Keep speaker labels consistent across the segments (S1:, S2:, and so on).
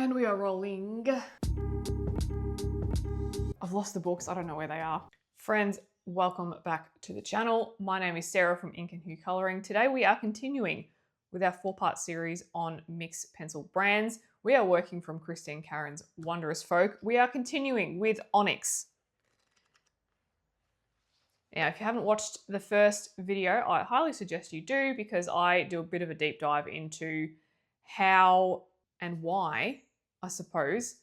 S1: And we are rolling. I've lost the books, I don't know where they are. Friends, welcome back to the channel. My name is Sarah from Ink and Hue Colouring. Today we are continuing with our 4-part series on mixed pencil brands. We are working from Christine Karron's Wondrous Folk. We are continuing with Onyx. Now, if you haven't watched the first video, I highly suggest you do, because I do a bit of a deep dive into how and why, I suppose,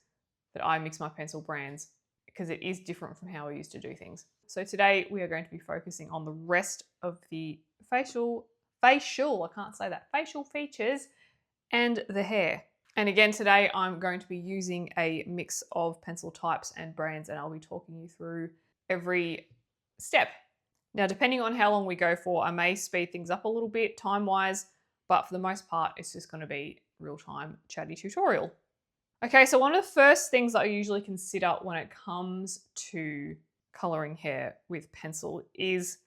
S1: that I mix my pencil brands, because it is different from how I used to do things. So today we are going to be focusing on the rest of the facial features and the hair. And again, today I'm going to be using a mix of pencil types and brands, and I'll be talking you through every step. Now, depending on how long we go for, I may speed things up a little bit time-wise, but for the most part, it's just going to be real-time chatty tutorial. Okay, so one of the first things that I usually consider when it comes to colouring hair with pencil is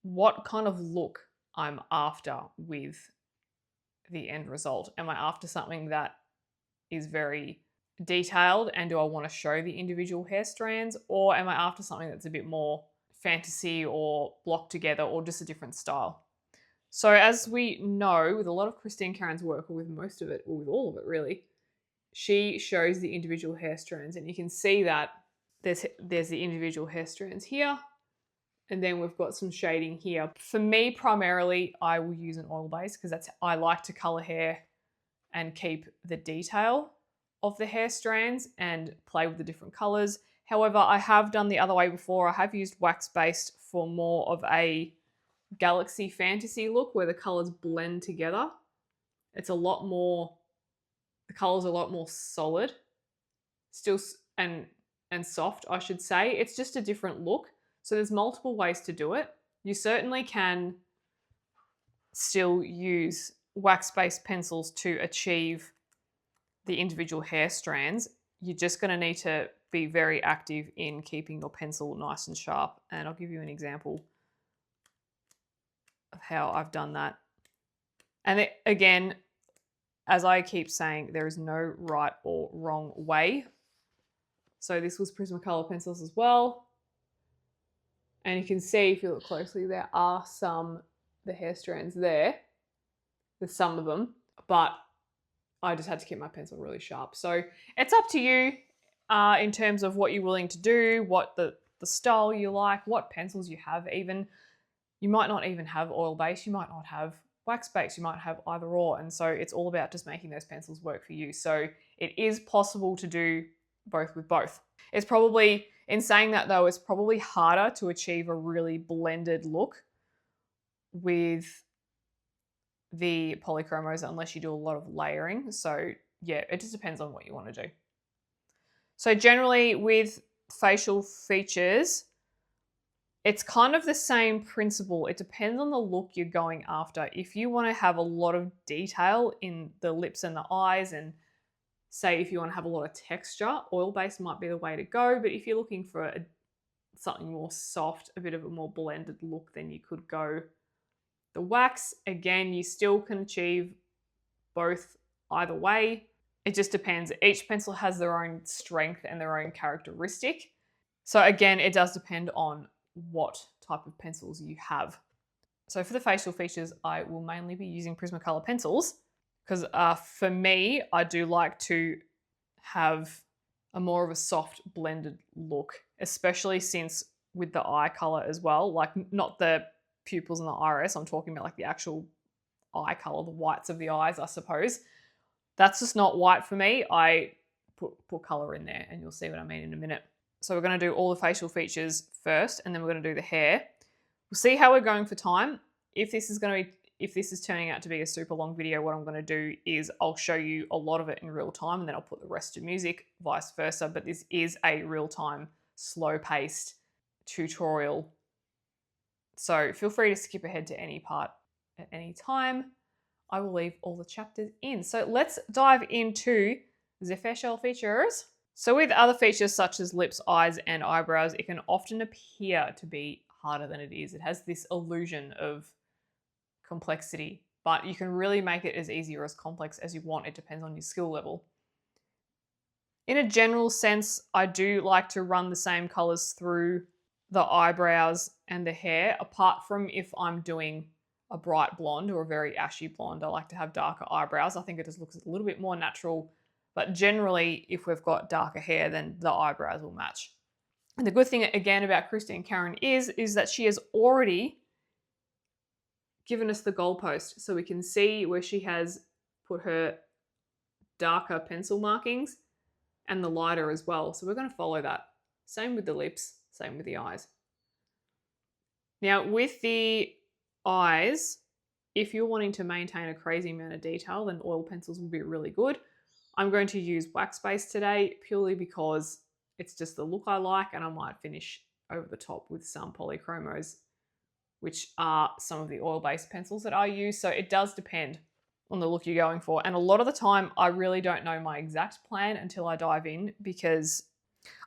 S1: what kind of look I'm after with the end result. Am I after something that is very detailed, and do I want to show the individual hair strands, or am I after something that's a bit more fantasy or blocked together or just a different style? So as we know, with a lot of Christine Karron's work, or with most of it, or with all of it really, she shows the individual hair strands, and you can see that there's the individual hair strands here, and then we've got some shading here. For me, primarily, I will use an oil base, because I like to colour hair and keep the detail of the hair strands and play with the different colours. However, I have done the other way before. I have used wax-based for more of a galaxy fantasy look, where the colours blend together. It's a lot more, the colours are a lot more solid, still, and soft, I should say. It's just a different look. So there's multiple ways to do it. You certainly can still use wax-based pencils to achieve the individual hair strands. You're just going to need to be very active in keeping your pencil nice and sharp. And I'll give you an example of how I've done that. And again, as I keep saying, there is no right or wrong way. So this was Prismacolor pencils as well. And you can see, if you look closely, there are the hair strands there. There's some of them, but I just had to keep my pencil really sharp. So it's up to you in terms of what you're willing to do, what the style you like, what pencils you have even. You might not even have oil base, you might not have wax base, you might have either or. And so it's all about just making those pencils work for you. So it is possible to do both with both. It's probably, in saying that though, it's probably harder to achieve a really blended look with the Polychromos unless you do a lot of layering. So yeah, it just depends on what you want to do. So generally with facial features, it's kind of the same principle. It depends on the look you're going after. If you want to have a lot of detail in the lips and the eyes, and say if you want to have a lot of texture, oil-based might be the way to go. But if you're looking for something more soft, a bit of a more blended look, then you could go the wax. Again, you still can achieve both either way. It just depends. Each pencil has their own strength and their own characteristic. So again, it does depend on what type of pencils you have. So for the facial features, I will mainly be using Prismacolor pencils, because for me, I do like to have a more of a soft blended look, especially since with the eye color as well, like not the pupils and the iris, I'm talking about like the actual eye color, the whites of the eyes, I suppose. That's just not white for me. I put color in there, and you'll see what I mean in a minute. So we're going to do all the facial features first, and then we're going to do the hair. We'll see how we're going for time. If this is turning out to be a super long video, what I'm going to do is I'll show you a lot of it in real time, and then I'll put the rest to music, vice versa. But this is a real-time, slow-paced tutorial. So feel free to skip ahead to any part at any time. I will leave all the chapters in. So let's dive into the facial features. So with other features such as lips, eyes, and eyebrows, it can often appear to be harder than it is. It has this illusion of complexity, but you can really make it as easy or as complex as you want. It depends on your skill level. In a general sense, I do like to run the same colors through the eyebrows and the hair, apart from if I'm doing a bright blonde or a very ashy blonde. I like to have darker eyebrows. I think it just looks a little bit more natural. But generally, if we've got darker hair, then the eyebrows will match. And the good thing, again, about Christine Karron is that she has already given us the goalpost. So we can see where she has put her darker pencil markings and the lighter as well. So we're going to follow that. Same with the lips, same with the eyes. Now with the eyes, if you're wanting to maintain a crazy amount of detail, then oil pencils will be really good. I'm going to use wax base today purely because it's just the look I like, and I might finish over the top with some Polychromos, which are some of the oil-based pencils that I use. So it does depend on the look you're going for. And a lot of the time, I really don't know my exact plan until I dive in, because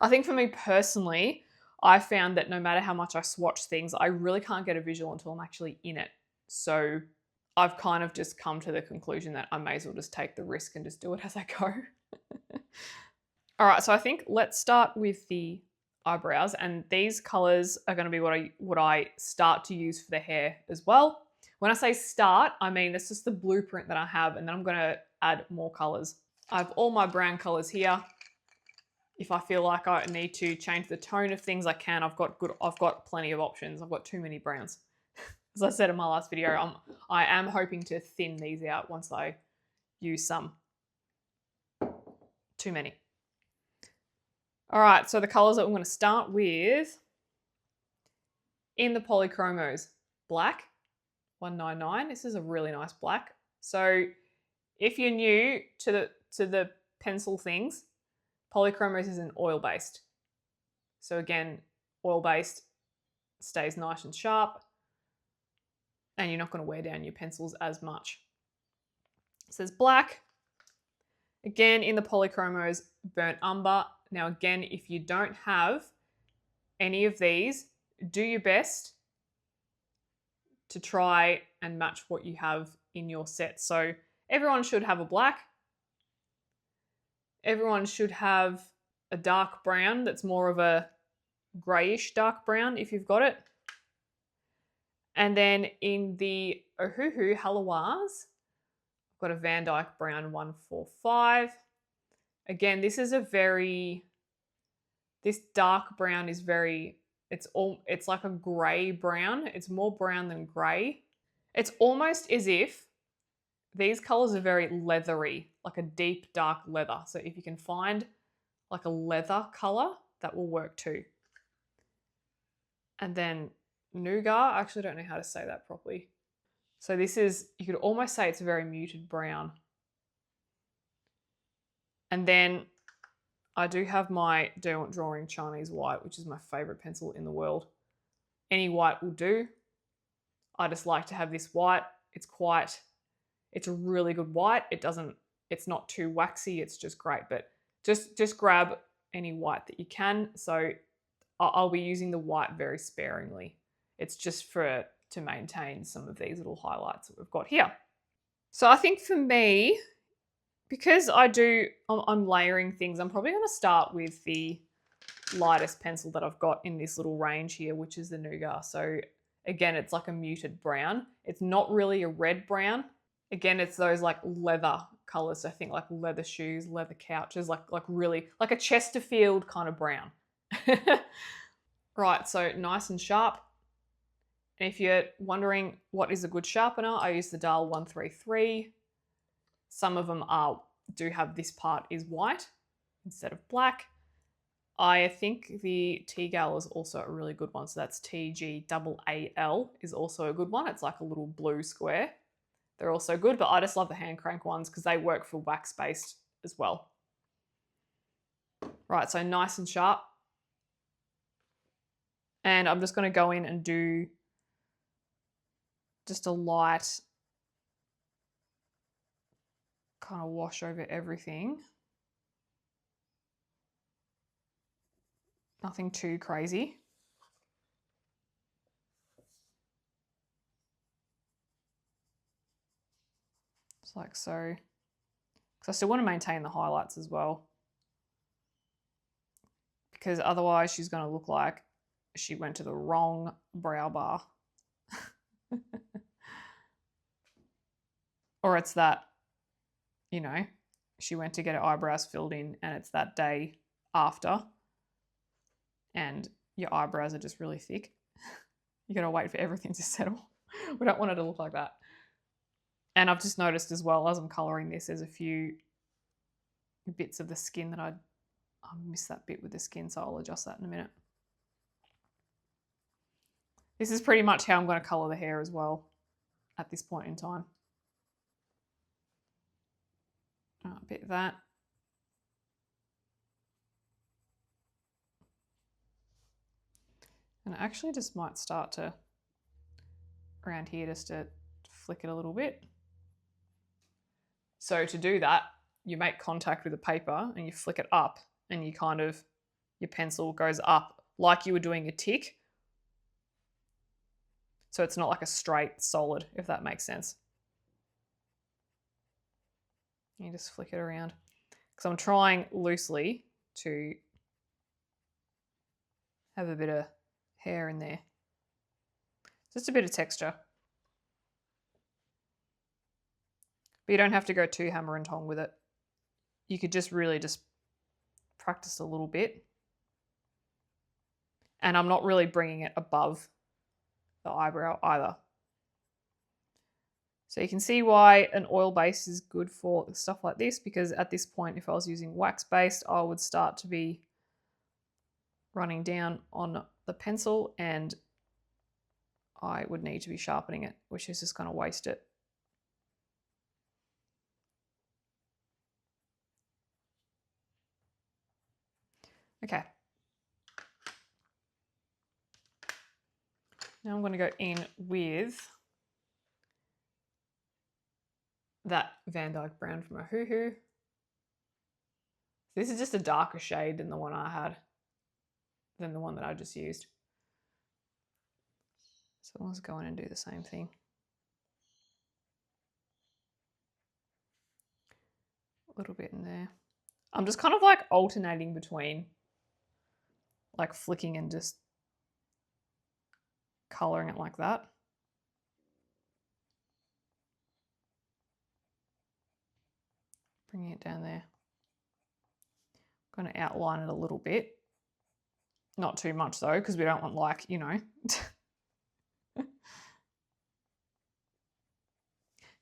S1: I think for me personally, I found that no matter how much I swatch things, I really can't get a visual until I'm actually in it. So I've kind of just come to the conclusion that I may as well just take the risk and just do it as I go. All right, so I think let's start with the eyebrows, and these colors are going to be what I start to use for the hair as well. When I say start, I mean it's just the blueprint that I have, and then I'm going to add more colors. I have all my brown colors here. If I feel like I need to change the tone of things, I can. I've got plenty of options. I've got too many browns. As I said in my last video, I am hoping to thin these out once I use some. Too many. All right, so the colors that I'm going to start with in the Polychromos, black, 199. This is a really nice black. So if you're new to the pencil things, Polychromos is an oil-based. So again, oil-based stays nice and sharp, and you're not going to wear down your pencils as much. It says black. Again, in the Polychromos, burnt umber. Now again, if you don't have any of these, do your best to try and match what you have in your set. So everyone should have a black. Everyone should have a dark brown that's more of a grayish dark brown if you've got it. And then in the Ohuhu Halawas, I've got a Van Dyke Brown 145. Again, this dark brown is it's like a grey brown. It's more brown than grey. It's almost as if these colors are very leathery, like a deep dark leather. So if you can find like a leather color, that will work too. And then Nougat, I actually don't know how to say that properly. So this is, you could almost say it's a very muted brown. And then I do have my Derwent Drawing Chinese White, which is my favorite pencil in the world. Any white will do. I just like to have this white. It's a really good white. It's not too waxy. It's just great, but just grab any white that you can. So I'll be using the white very sparingly. It's just to maintain some of these little highlights that we've got here. So I think for me, because I'm layering things, I'm probably going to start with the lightest pencil that I've got in this little range here, which is the Nougat. So again, it's like a muted brown. It's not really a red brown. Again, it's those like leather colors. So I think like leather shoes, leather couches, like really like a Chesterfield kind of brown. Right, so nice and sharp. And if you're wondering what is a good sharpener, I use the Dahl 133. Some of them do have this part is white instead of black. I think the T-Gal is also a really good one. So that's TGAAL is also a good one. It's like a little blue square. They're also good, but I just love the hand crank ones because they work for wax-based as well. Right, so nice and sharp. And I'm just going to go in and do just a light kind of wash over everything. Nothing too crazy. Just like so. Because I still want to maintain the highlights as well. because otherwise she's going to look like she went to the wrong brow bar. Or it's that, you know, she went to get her eyebrows filled in and it's that day after and your eyebrows are just really thick. You got to wait for everything to settle. We don't want it to look like that. And I've just noticed as well as I'm colouring this, there's a few bits of the skin that I missed that bit with the skin, so I'll adjust that in a minute. This is pretty much how I'm going to colour the hair as well at this point in time. A bit of that. And I actually just might start to, around here, just to flick it a little bit. So to do that, you make contact with the paper and you flick it up and you kind of, your pencil goes up like you were doing a tick. So it's not like a straight solid, if that makes sense. You just flick it around. Because I'm trying loosely to have a bit of hair in there. Just a bit of texture. But you don't have to go too hammer and tong with it. You could just really just practice a little bit. And I'm not really bringing it above the eyebrow either. So you can see why an oil base is good for stuff like this, because at this point, if I was using wax based, I would start to be running down on the pencil and I would need to be sharpening it, which is just going to waste it. Okay. Now I'm going to go in with that Van Dyke brown from Ohuhu. This is just a darker shade than the one I had, than the one that I just used. So let's go in and do the same thing. A little bit in there. I'm just kind of like alternating between like flicking and just colouring it like that. Bringing it down there. I'm going to outline it a little bit. Not too much though, because we don't want like, you know.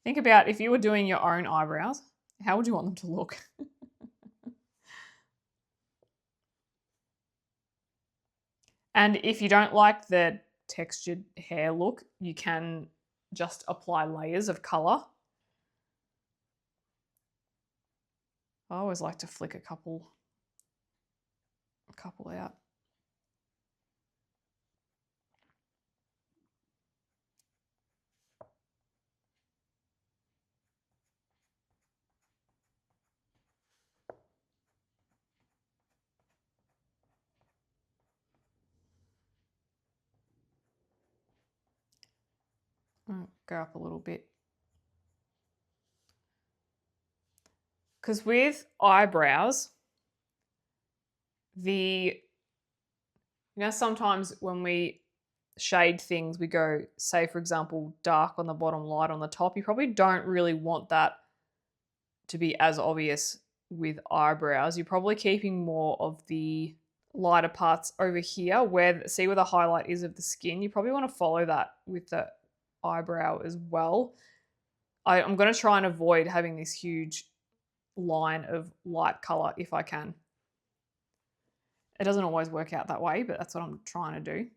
S1: Think about if you were doing your own eyebrows, how would you want them to look? And if you don't like the textured hair look, you can just apply layers of colour. I always like to flick a couple out. Go up a little bit. Because with eyebrows, sometimes when we shade things, we go, say for example, dark on the bottom, light on the top. You probably don't really want that to be as obvious with eyebrows. You're probably keeping more of the lighter parts over here see where the highlight is of the skin. You probably want to follow that with the eyebrow as well. I'm going to try and avoid having this huge line of light color if I can. It doesn't always work out that way, but that's what I'm trying to do.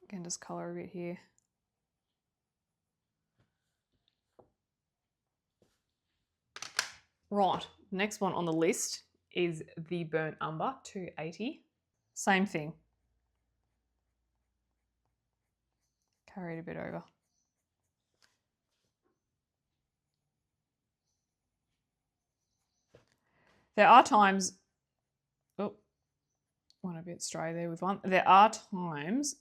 S1: Again, just color a bit here. Right, next one on the list is the Burnt Umber 280. Same thing. Carry it a bit over. There are times, oh, went a bit stray there with one. There are times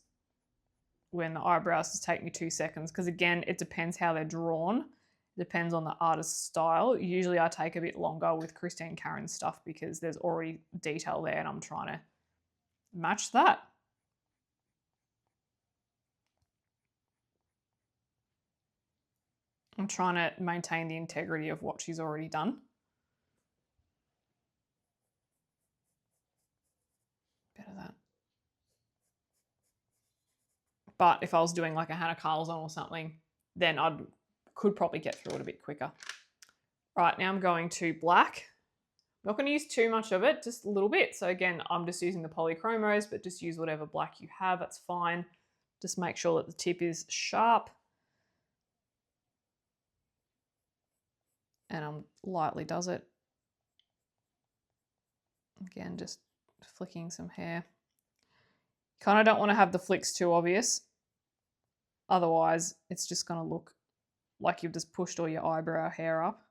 S1: when the eyebrows just take me 2 seconds because again, it depends how they're drawn. It depends on the artist's style. Usually I take a bit longer with Christine Karron's stuff because there's already detail there and I'm trying to match that. I'm trying to maintain the integrity of what she's already done. Bit of that. But if I was doing like a Hannah Carlson or something, then I could probably get through it a bit quicker. Right, now I'm going to black. I'm not going to use too much of it, just a little bit. So again, I'm just using the Polychromos, but just use whatever black you have, that's fine. Just make sure that the tip is sharp. And lightly does it. Again, just flicking some hair. Kind of don't want to have the flicks too obvious. Otherwise, it's just going to look like you've just pushed all your eyebrow hair up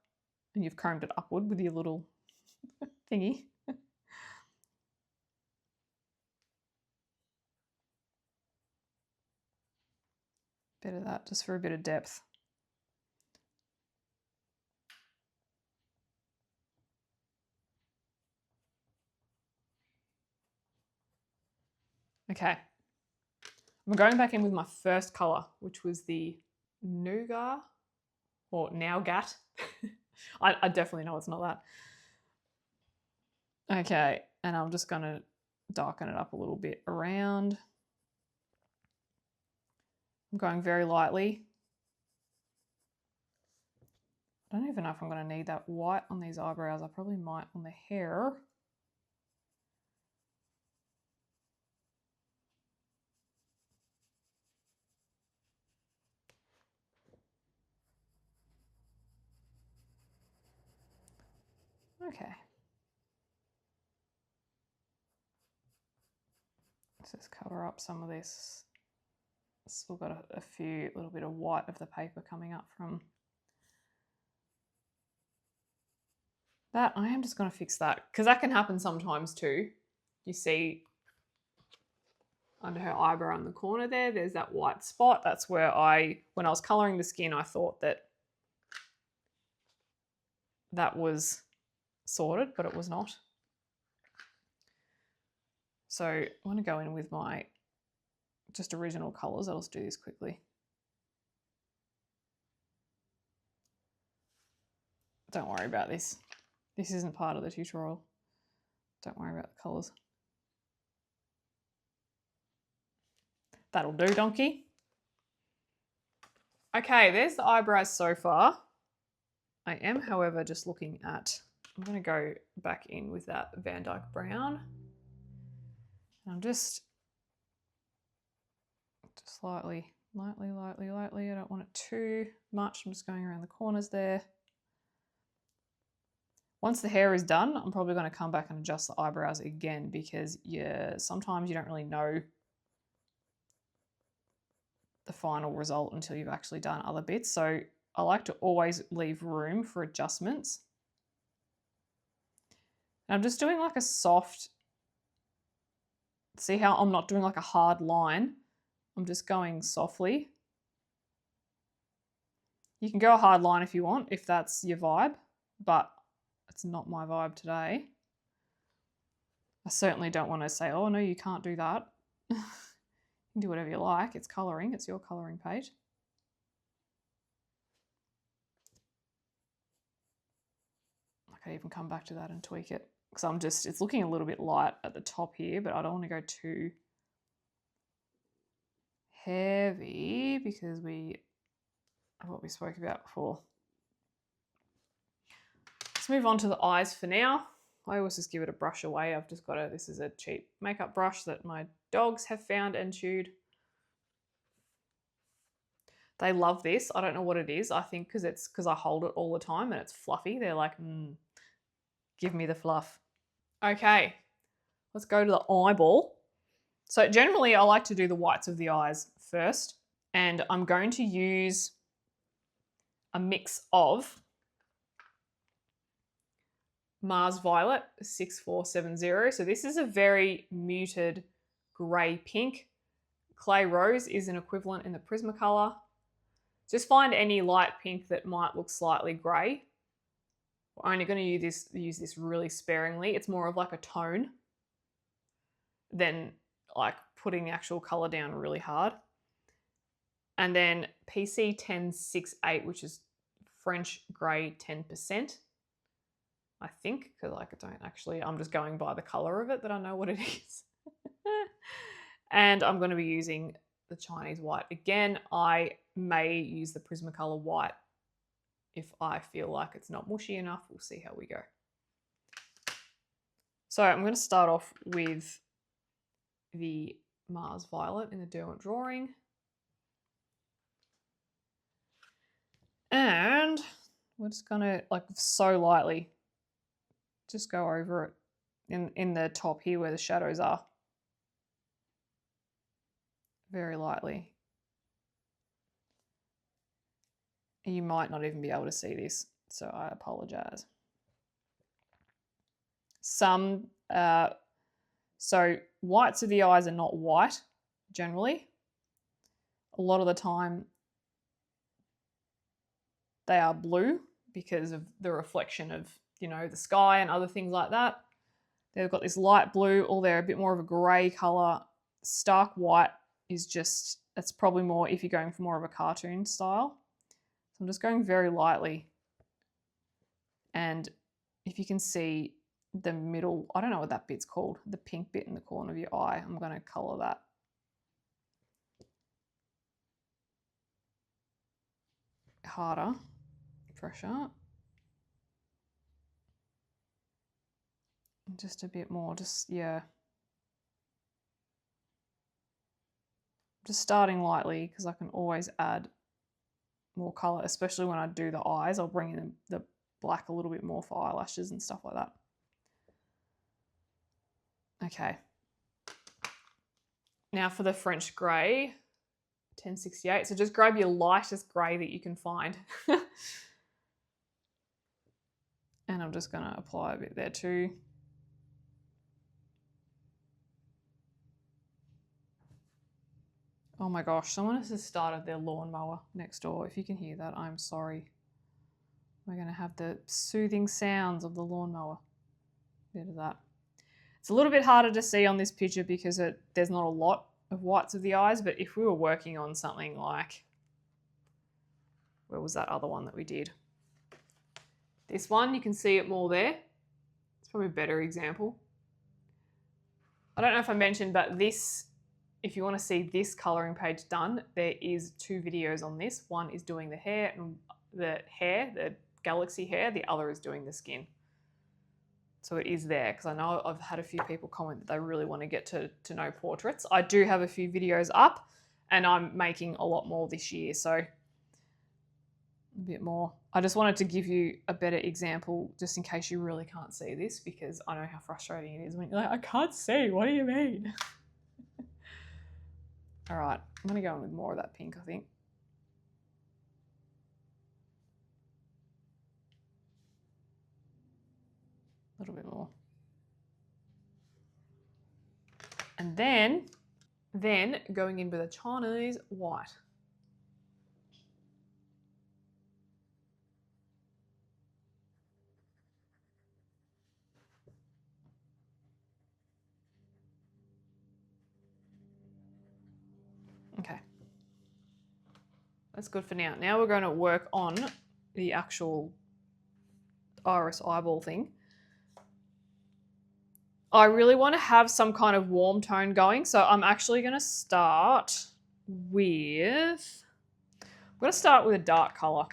S1: and you've combed it upward with your little thingy. Bit of that, just for a bit of depth. Okay. I'm going back in with my first colour, which was the Nougat, or Nougat. I definitely know it's not that. Okay, and I'm just going to darken it up a little bit around. I'm going very lightly. I don't even know if I'm going to need that white on these eyebrows. I probably might on the hair. Okay. Let's just cover up some of this. Still got a few little bit of white of the paper coming up from that. I am just going to fix that because that can happen sometimes too. You see under her eyebrow in the corner there's that white spot. That's where when I was colouring the skin, I thought that that was sorted, but it was not. So I want to go in with my just original colours. I'll just do this quickly. Don't worry about this. This isn't part of the tutorial. Don't worry about the colours. That'll do, donkey. Okay, there's the eyebrows so far. I am, however, just looking at, I'm going to go back in with that Van Dyke Brown. I'm just lightly. I don't want it too much. I'm just going around the corners there. Once the hair is done, I'm probably going to come back and adjust the eyebrows again because sometimes you don't really know the final result until you've actually done other bits. So I like to always leave room for adjustments. And I'm just doing like a soft, see how I'm not doing like a hard line. I'm just going softly. You can go a hard line if you want, if that's your vibe, but it's not my vibe today. I certainly don't want to say, oh no, you can't do that. You can do whatever you like. It's colouring. It's your colouring page. I could even come back to that and tweak it because it's looking a little bit light at the top here, but I don't want to go too heavy because what we spoke about before. Let's move on to the eyes for now. I always just give it a brush away. I've just got this is a cheap makeup brush that my dogs have found and chewed. They love this. I don't know what it is. I think because I hold it all the time and it's fluffy. They're like, give me the fluff. Okay, let's go to the eyeball. So generally I like to do the whites of the eyes first, and I'm going to use a mix of Mars Violet 6470. So this is a very muted grey pink. Clay Rose is an equivalent in the Prismacolor. Just find any light pink that might look slightly grey. We're only going to use this really sparingly. It's more of like a tone than like putting the actual colour down really hard. And then PC 1068, which is French grey 10%. I think, because like I don't actually, I'm just going by the colour of it that I know what it is. And I'm going to be using the Chinese white. Again, I may use the Prismacolor white if I feel like it's not mushy enough. We'll see how we go. So I'm going to start off with the Mars Violet in the Derwent Drawing. And we're just going to, like, so lightly just go over it in the top here where the shadows are. Very lightly. You might not even be able to see this, so I apologize. So whites of the eyes are not white, generally. A lot of the time they are blue because of the reflection of, you know, the sky and other things like that. They've got this light blue, or they're a bit more of a grey colour. Stark white is just, it's probably more if you're going for more of a cartoon style. So I'm just going very lightly. And if you can see the middle, I don't know what that bit's called, the pink bit in the corner of your eye, I'm going to colour that. Harder, pressure. Just a bit more, just, yeah. Just starting lightly because I can always add more colour, especially when I do the eyes. I'll bring in the black a little bit more for eyelashes and stuff like that. Okay. Now for the French grey, 1068. So just grab your lightest grey that you can find. And I'm just going to apply a bit there too. Oh my gosh, someone has just started their lawnmower next door. If you can hear that, I'm sorry. We're going to have the soothing sounds of the lawnmower. Bit of that. It's a little bit harder to see on this picture because there's not a lot of whites of the eyes, but if we were working on something like, where was that other one that we did? This one, you can see it more there. It's probably a better example. I don't know if I mentioned, but this, if you want to see this colouring page done, there is 2 videos on this. One is doing the hair, the galaxy hair. The other is doing the skin. So it is there because I know I've had a few people comment that they really want to get to know portraits. I do have a few videos up and I'm making a lot more this year. So a bit more. I just wanted to give you a better example just in case you really can't see this, because I know how frustrating it is when you're like, I can't see. What do you mean? All right, I'm going to go in with more of that pink, I think. A little bit more. And then going in with a Chinese white. Okay. That's good for now. Now we're going to work on the actual iris eyeball thing. I really want to have some kind of warm tone going, so I'm actually going to start with, a dark color.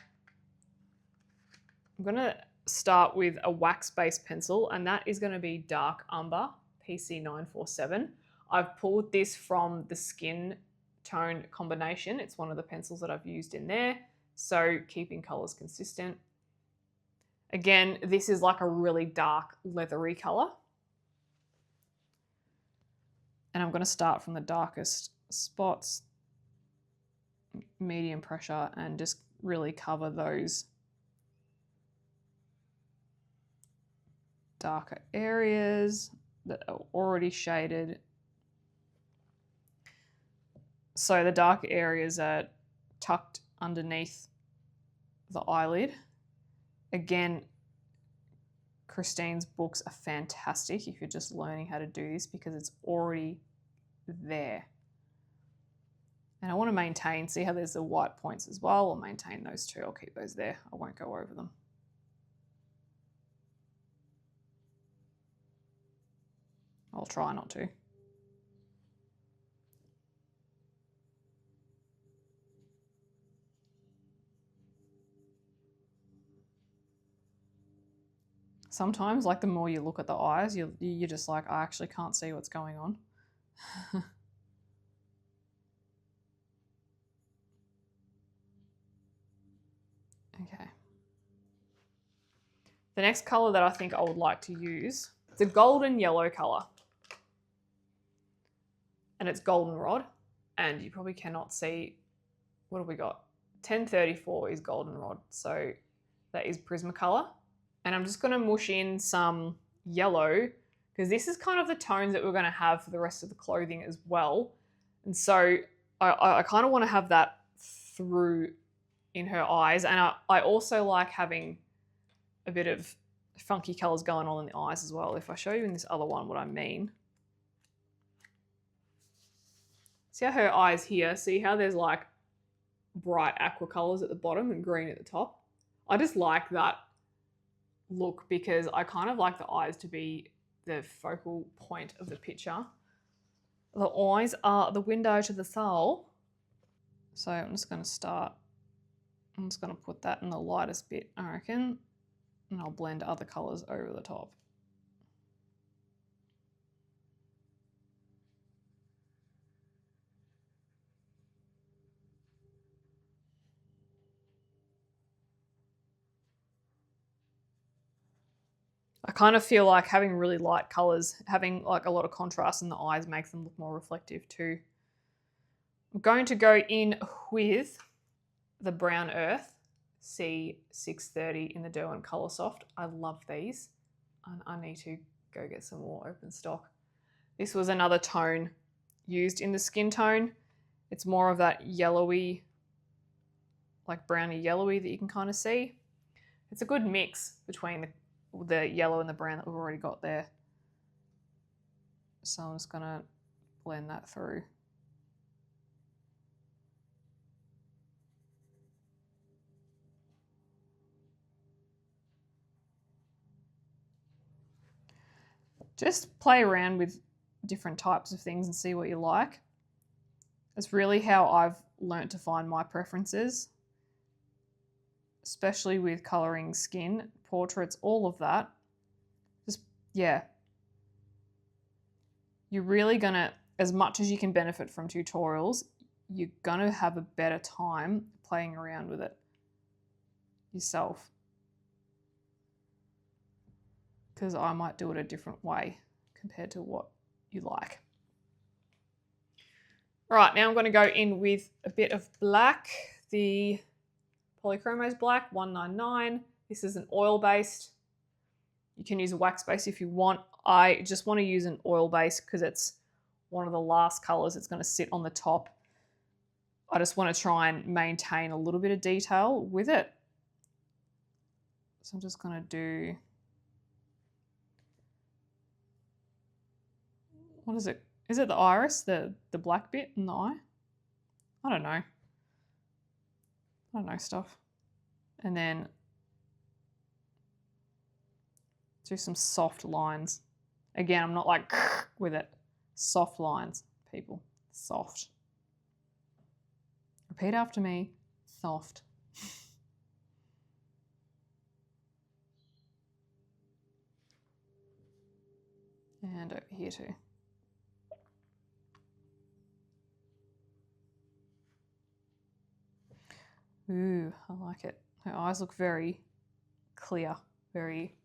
S1: I'm going to start with a wax-based pencil, and that is going to be Dark Umber, PC 947. I've pulled this from the skin tone combination. It's one of the pencils that I've used in there, so keeping colors consistent. Again, this is like a really dark leathery color. And I'm going to start from the darkest spots, medium pressure, and just really cover those darker areas that are already shaded. So the dark areas are tucked underneath the eyelid. Again, Christine's books are fantastic if you're just learning how to do this because it's already there. And I want to maintain, see how there's the white points as well. I'll maintain those two. I'll keep those there. I won't go over them. I'll try not to. Sometimes, like the more you look at the eyes, you're just like, I actually can't see what's going on. Okay. The next color that I think I would like to use, it's a golden yellow color. And it's goldenrod. And you probably cannot see, what have we got? 1034 is goldenrod. So that is Prismacolor. And I'm just going to mush in some yellow because this is kind of the tones that we're going to have for the rest of the clothing as well. And so I kind of want to have that through in her eyes. And I also like having a bit of funky colors going on in the eyes as well. If I show you in this other one what I mean. See how her eyes here, see how there's like bright aqua colors at the bottom and green at the top? I just like that look because I kind of like the eyes to be the focal point of the picture. The eyes are the window to the soul. So I'm just going to put that in the lightest bit, I reckon, and I'll blend other colors over the top. I kind of feel like having really light colors, having like a lot of contrast in the eyes makes them look more reflective too. I'm going to go in with the Brown Earth C630 in the Derwent Colorsoft. I love these. And I need to go get some more open stock. This was another tone used in the skin tone. It's more of that yellowy, like browny yellowy that you can kind of see. It's a good mix between the yellow and the brown that we've already got there. So I'm just going to blend that through. Just play around with different types of things and see what you like. It's really how I've learnt to find my preferences, especially with colouring skin, portraits, all of that. Just, yeah. You're really gonna, as much as you can benefit from tutorials, you're gonna have a better time playing around with it yourself. Because I might do it a different way compared to what you like. All right, now I'm going to go in with a bit of black, the Polychromos black 199. This is an oil-based. You can use a wax-based if you want. I just want to use an oil-based because it's one of the last colors that's going to sit on the top. I just want to try and maintain a little bit of detail with it. So I'm just going to do... What is it? Is it the iris, the black bit in the eye? I don't know. I don't know stuff. And then do some soft lines. Again, I'm not like with it. Soft lines, people. Soft. Repeat after me. Soft. And over here too. Ooh, I like it. Her eyes look very clear, very,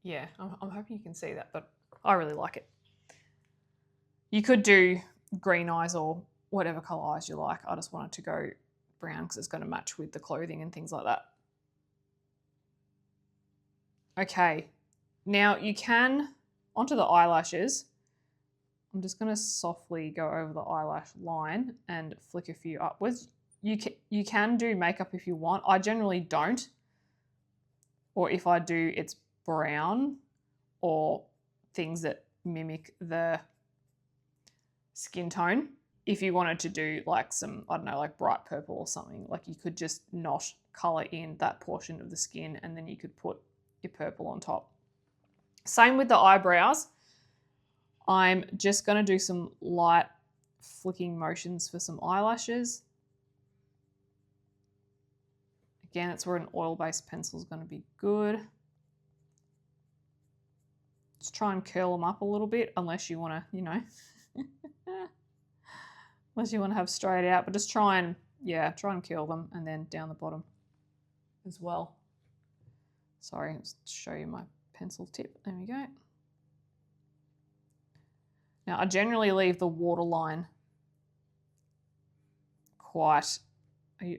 S1: yeah, I'm hoping you can see that, but I really like it. You could do green eyes or whatever colour eyes you like. I just wanted to go brown because it's going to match with the clothing and things like that. Okay, Now you can, onto the eyelashes, I'm just going to softly go over the eyelash line and flick a few upwards. You can do makeup if you want. I generally don't. Or if I do, it's brown or things that mimic the skin tone. If you wanted to do like some, I don't know, like bright purple or something, like you could just not color in that portion of the skin and then you could put your purple on top. Same with the eyebrows. I'm just going to do some light flicking motions for some eyelashes. Again, that's where an oil-based pencil is going to be good. Just try and curl them up a little bit, unless you want to, you know, unless you want to have straight out, but just try and, yeah, try and curl them and then down the bottom as well. Sorry, let's show you my pencil tip. There we go. Now, I generally leave the waterline quite,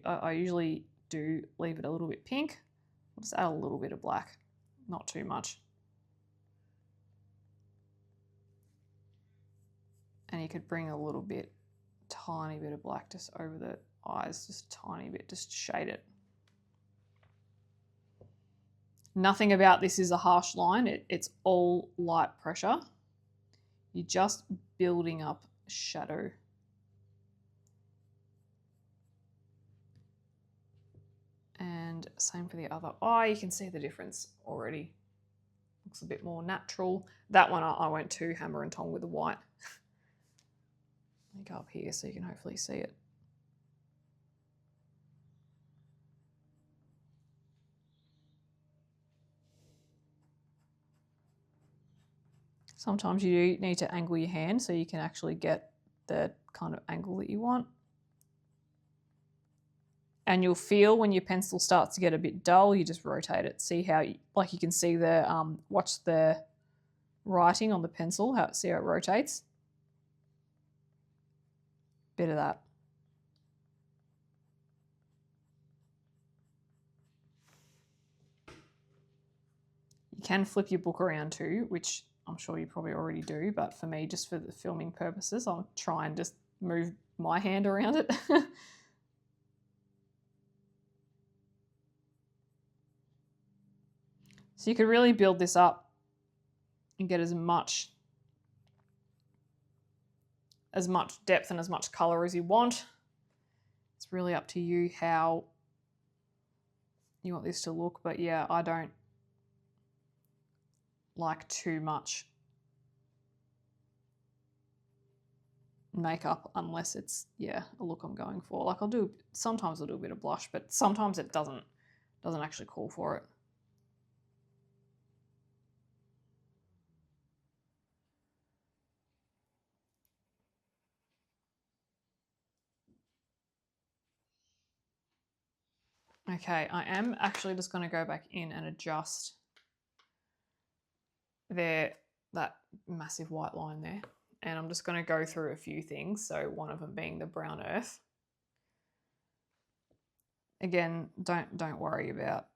S1: I usually do leave it a little bit pink. I'll just add a little bit of black, not too much. And you could bring a little bit, tiny bit of black just over the eyes, just a tiny bit, just to shade it. Nothing about this is a harsh line. It's all light pressure. You're just building up shadow. And same for the other eye. You can see the difference already. Looks a bit more natural. That one I went to hammer and tong with the white. Let me go up here so you can hopefully see it. Sometimes you do need to angle your hand so you can actually get the kind of angle that you want. And you'll feel when your pencil starts to get a bit dull, you just rotate it. See how, like you can see the, watch the writing on the pencil, see how it rotates. Bit of that. You can flip your book around too, which I'm sure you probably already do, but for me, just for the filming purposes, I'll try and just move my hand around it. So you could really build this up and get as much depth and as much color as you want. It's really up to you how you want this to look, but yeah, I don't like too much makeup unless it's, yeah, a look I'm going for. Like sometimes I'll do a bit of blush, but sometimes it doesn't actually call for it. Okay, I am actually just going to go back in and adjust that massive white line there. And I'm just going to go through a few things. So one of them being the brown earth. Again, don't worry about,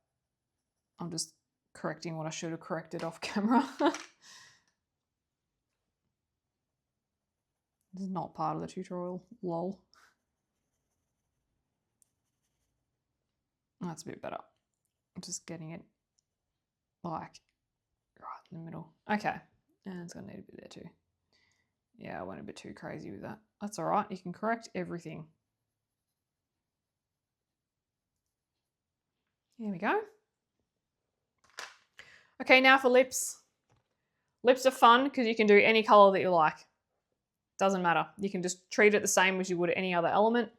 S1: I'm just correcting what I should have corrected off camera. This is not part of the tutorial, lol. That's a bit better. I'm just getting it like right in the middle. Okay, and it's gonna need a bit there too. Yeah, I went a bit too crazy with that. That's all right, you can correct everything. Here we go. Okay, now for lips. Lips are fun because you can do any color that you like. Doesn't matter. You can just treat it the same as you would any other element.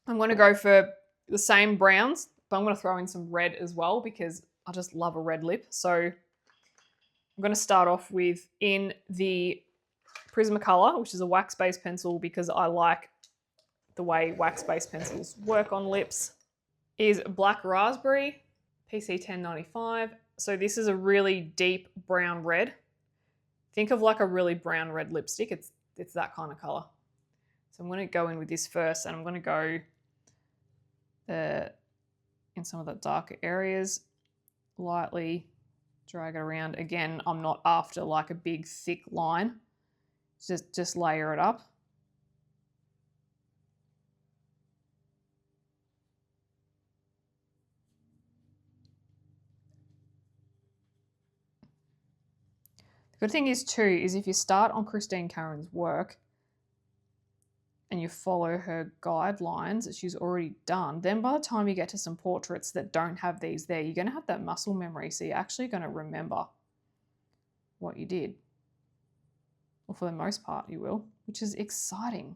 S1: I'm going to go for the same browns, but I'm going to throw in some red as well because I just love a red lip. So I'm going to start off with, in the Prismacolor, which is a wax-based pencil because I like the way wax-based pencils work on lips, is Black Raspberry, PC 1095. So this is a really deep brown red. Think of like a really brown red lipstick. It's that kind of color. So I'm going to go in with this first, and I'm going to go in some of the darker areas, lightly drag it around. Again, I'm not after like a big thick line. Just layer it up. The good thing is too, is if you start on Christine Karron's work and you follow her guidelines that she's already done, then by the time you get to some portraits that don't have these there, you're going to have that muscle memory. So you're actually going to remember what you did. Or for the most part, you will, which is exciting.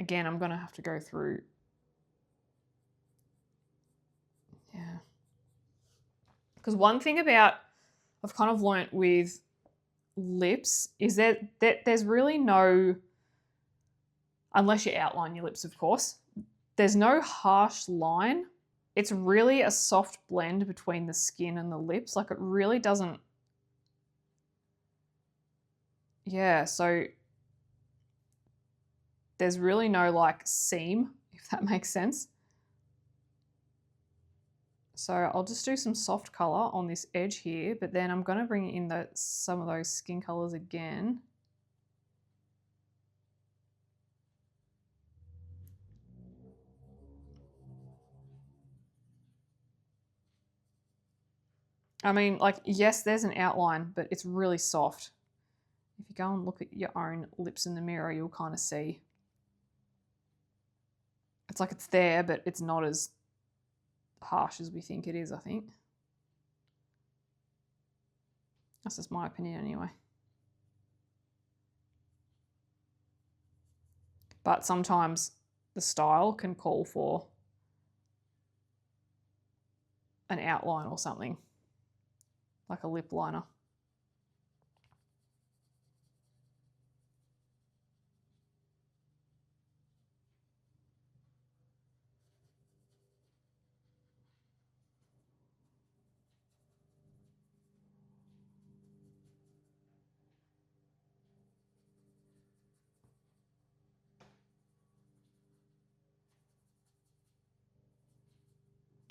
S1: Again, I'm going to have to go through. Yeah. Because one thing about, I've kind of learnt with lips is that there's really no, unless you outline your lips, of course, there's no harsh line. It's really a soft blend between the skin and the lips. Like it really doesn't, yeah, so there's really no like seam, if that makes sense. So I'll just do some soft color on this edge here, but then I'm going to bring in some of those skin colors again. I mean, like, yes, there's an outline, but it's really soft. If you go and look at your own lips in the mirror, you'll kind of see. It's like it's there, but it's not as harsh as we think it is, I think. That's just my opinion anyway. But sometimes the style can call for an outline or something, like a lip liner.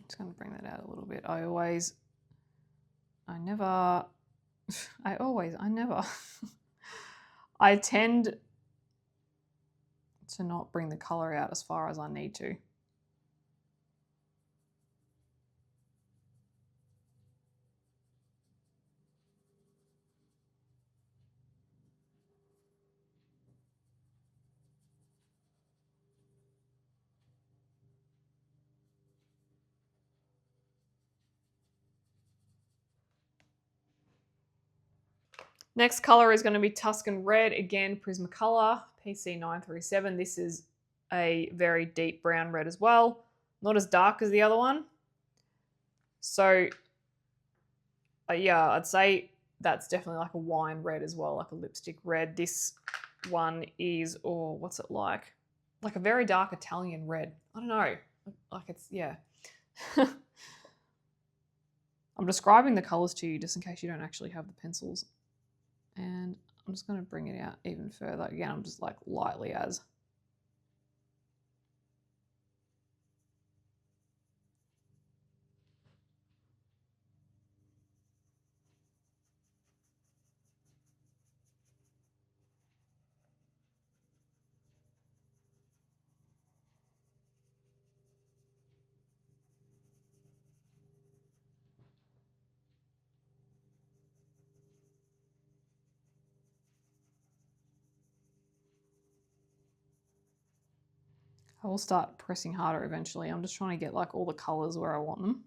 S1: Just going to bring that out a little bit. I tend to not bring the color out as far as I need to. Next color is going to be Tuscan Red. Again, Prismacolor, PC937. This is a very deep brown red as well. Not as dark as the other one. So, yeah, I'd say that's definitely like a wine red as well, like a lipstick red. This one is, oh, what's it like? Like a very dark Italian red. I don't know. Like it's, yeah. I'm describing the colors to you just in case you don't actually have the pencils. And I'm just going to bring it out even further. Again, I'm just like lightly as. I will start pressing harder eventually. I'm just trying to get like all the colors where I want them.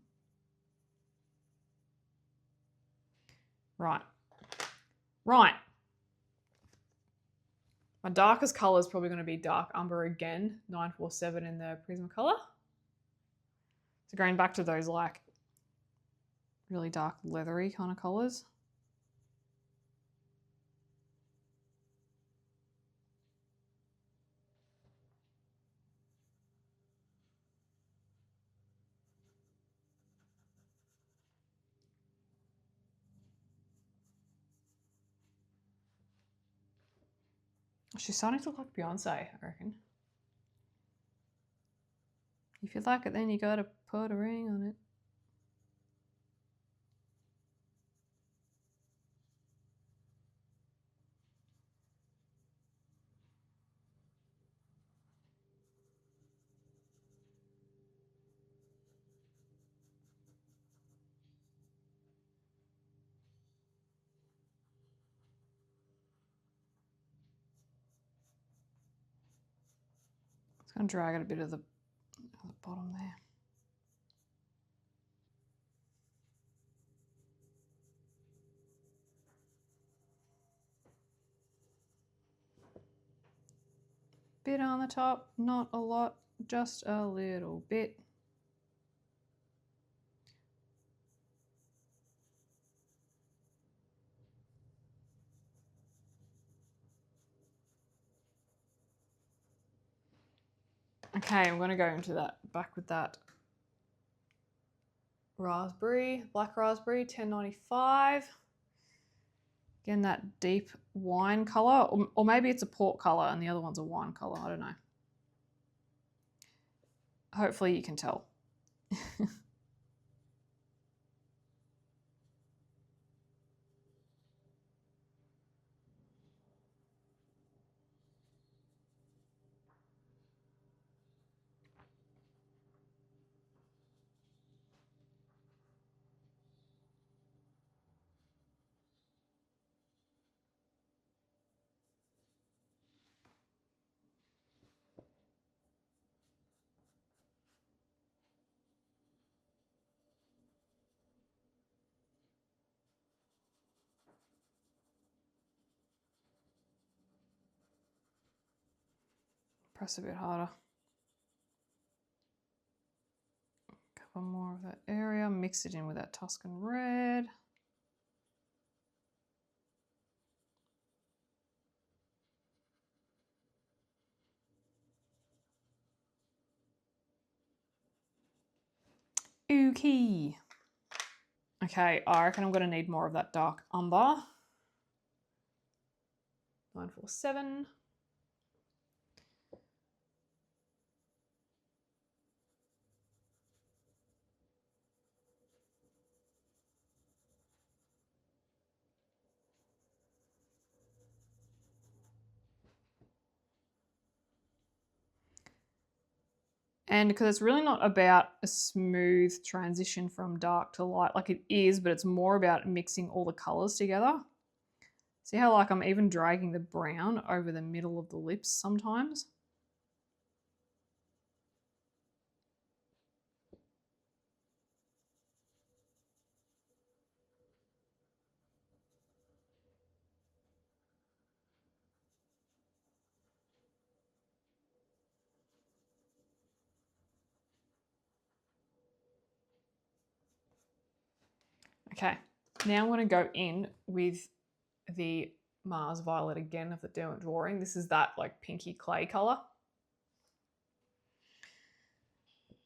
S1: Right. Right. My darkest color is probably going to be Dark Umber again, 947 in the Prismacolor. So going back to those like really dark leathery kind of colors. She's starting to look like Beyonce, I reckon. If you like it, then you gotta put a ring on it. going to drag it a bit of the bottom there. Bit on the top, not a lot, just a little bit. Okay, I'm going to go into that back with that raspberry, black raspberry, 1095. Again, that deep wine color, or maybe it's a port color and the other one's a wine color. I don't know. Hopefully you can tell. Press a bit harder. Cover more of that area, mix it in with that Tuscan red. Okay. Okay, I reckon I'm going to need more of that dark umber. 947. And because it's really not about a smooth transition from dark to light, like it is, but it's more about mixing all the colors together. See how like I'm even dragging the brown over the middle of the lips sometimes? Okay, now I'm going to go in with the Mars Violet again of the Derwent Drawing. This is that like pinky clay color.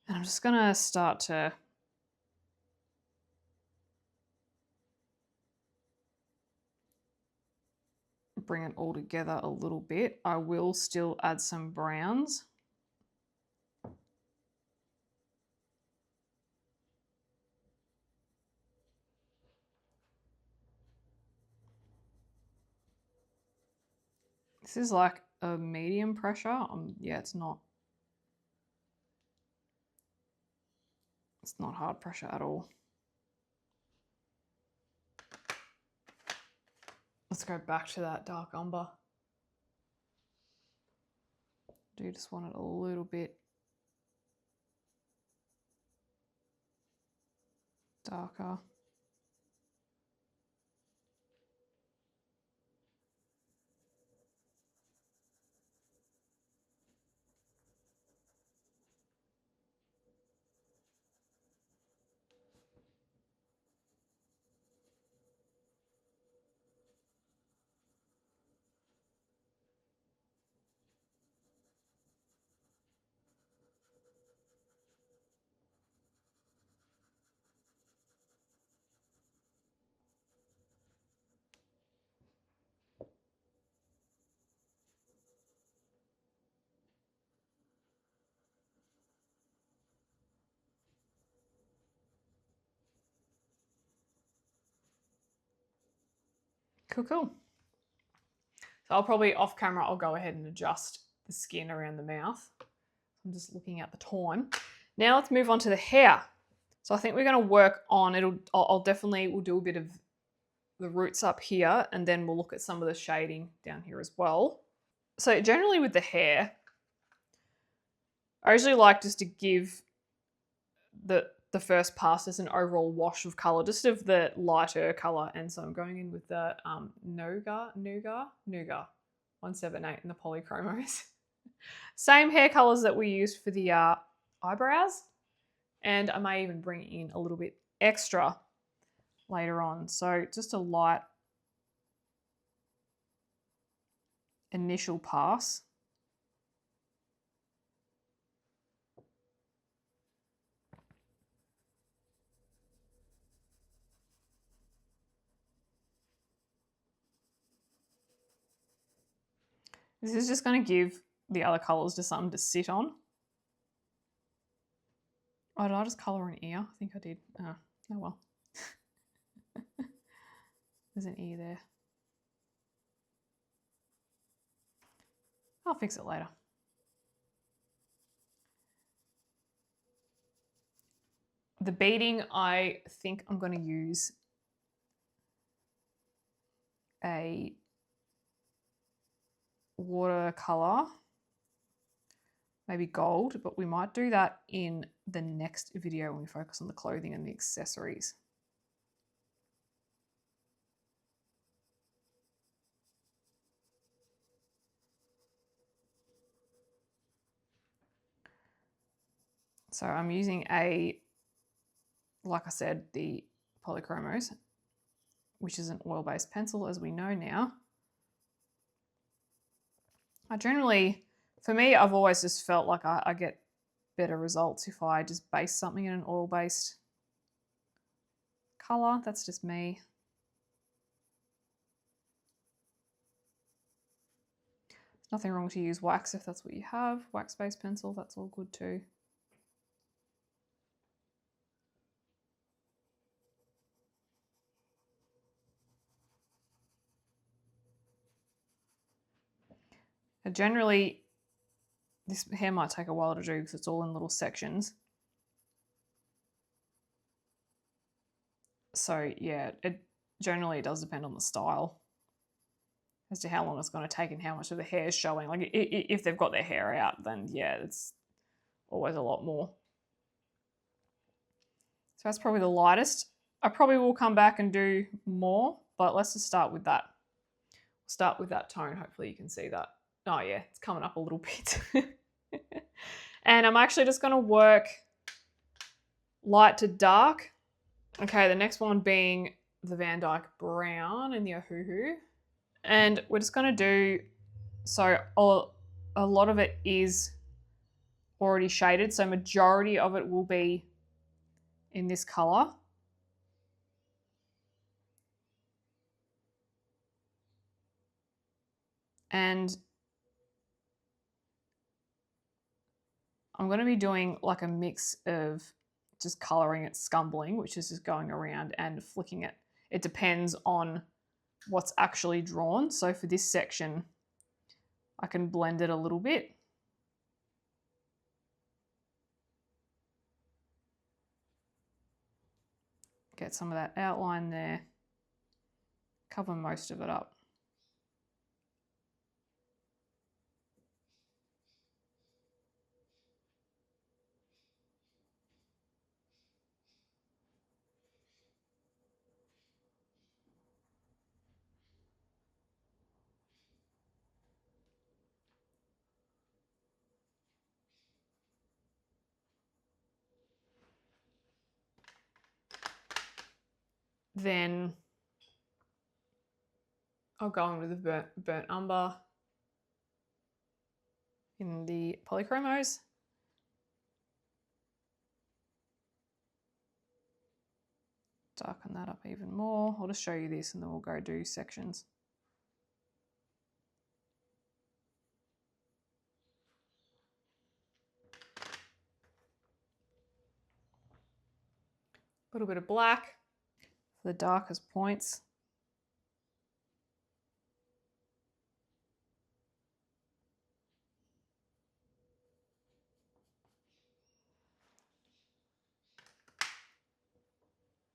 S1: And I'm just going to start to bring it all together a little bit. I will still add some browns. This is like a medium pressure. Yeah, it's not hard pressure at all. Let's go back to that dark umber. Do just want it a little bit darker. Cool, cool. So I'll probably off camera, I'll go ahead and adjust the skin around the mouth. I'm just looking at the time. Now let's move on to the hair. So I think we're going to work on, we'll do a bit of the roots up here, and then we'll look at some of the shading down here as well. So generally with the hair, I usually like just to give the first pass as an overall wash of colour, just of the lighter colour. And so I'm going in with the Nougat 178 in the Polychromos. Same hair colours that we used for the eyebrows. And I may even bring in a little bit extra later on. So just a light initial pass. This is just going to give the other colours just something to sit on. Oh, did I just colour an ear? I think I did. Oh well. There's an ear there. I'll fix it later. The beading, I think I'm going to use a watercolor, maybe gold, but we might do that in the next video when we focus on the clothing and the accessories. So I'm using like I said, the Polychromos, which is an oil-based pencil, as we know now. I generally, for me, I've always just felt like I get better results if I just base something in an oil-based colour. That's just me. There's nothing wrong to use wax if that's what you have. Wax-based pencil, that's all good too. And generally, this hair might take a while to do because it's all in little sections. So yeah, it generally does depend on the style as to how long it's going to take and how much of the hair is showing. Like if they've got their hair out, then yeah, it's always a lot more. So that's probably the lightest. I probably will come back and do more, but let's just start with that. Start with that tone. Hopefully you can see that. Oh yeah, it's coming up a little bit. And I'm actually just going to work light to dark. Okay, the next one being the Van Dyke Brown and the Ohuhu. And we're just going to do, so a lot of it is already shaded, so majority of it will be in this colour. And I'm going to be doing like a mix of just colouring it scumbling, which is just going around and flicking it. It depends on what's actually drawn. So for this section, I can blend it a little bit. Get some of that outline there. Cover most of it up. Then I'll go in with the burnt umber in the Polychromos. Darken that up even more. I'll just show you this and then we'll go do sections. A little bit of black for the darkest points.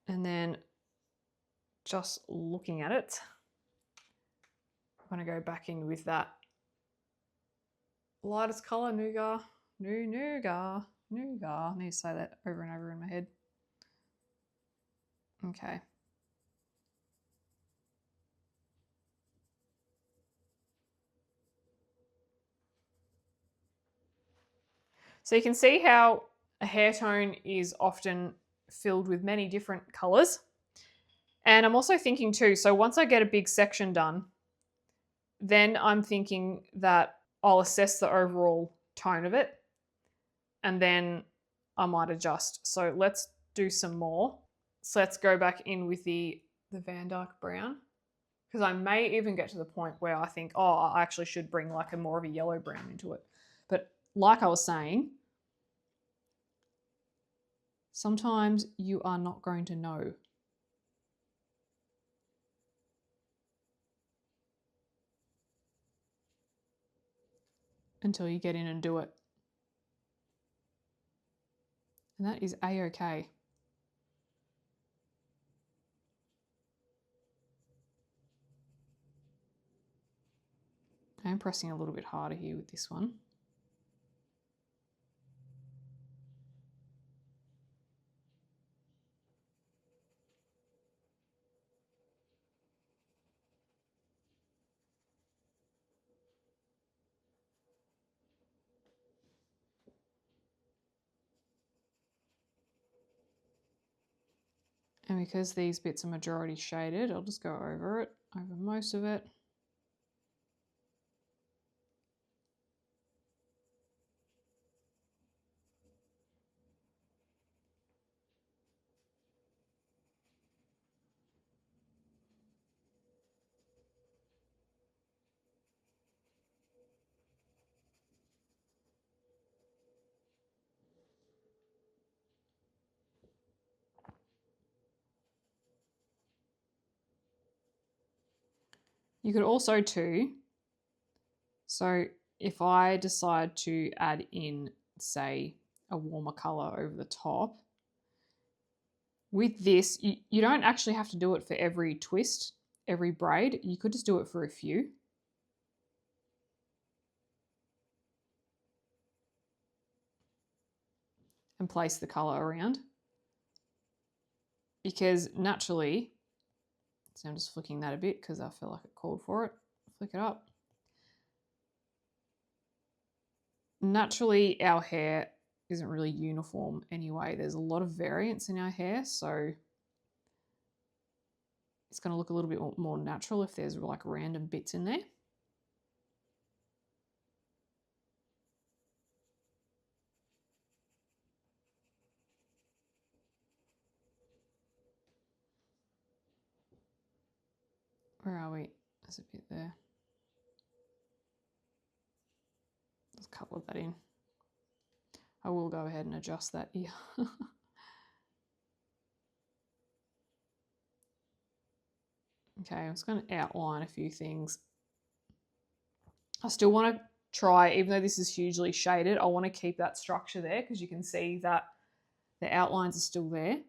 S1: And then just looking at it, I'm going to go back in with that lightest colour, Nougat Nougat. I need to say that over and over in my head. Okay. So you can see how a hair tone is often filled with many different colours. And I'm also thinking too, so once I get a big section done, then I'm thinking that I'll assess the overall tone of it and then I might adjust. So let's do some more. So let's go back in with the Van Dyke brown, because I may even get to the point where I think, oh, I actually should bring like a more of a yellow brown into it. But like I was saying, sometimes you are not going to know. Until you get in and do it. And that is A-okay. I'm pressing a little bit harder here with this one. And because these bits are majority shaded, I'll just go over it, over most of it. You could also too, so if I decide to add in, say, a warmer color over the top, with this, you don't actually have to do it for every twist, every braid. You could just do it for a few. And place the color around. Because naturally, so I'm just flicking that a bit because I feel like it called for it. Flick it up. Naturally, our hair isn't really uniform anyway. There's a lot of variance in our hair, so it's going to look a little bit more natural if there's like random bits in there. Where are we? There's a bit there. Let's a couple of that in. I will go ahead and adjust that ear. Okay, I'm just going to outline a few things. I still want to try, even though this is hugely shaded, I want to keep that structure there because you can see that the outlines are still there.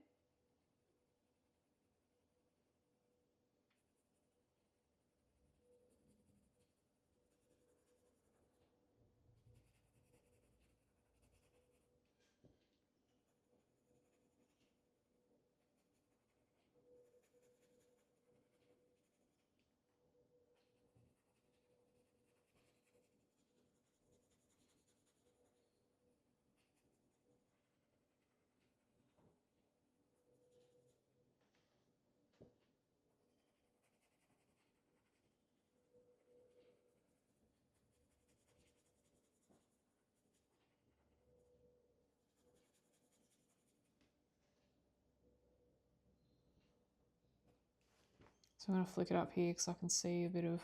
S1: So I'm going to flick it up here because I can see a bit of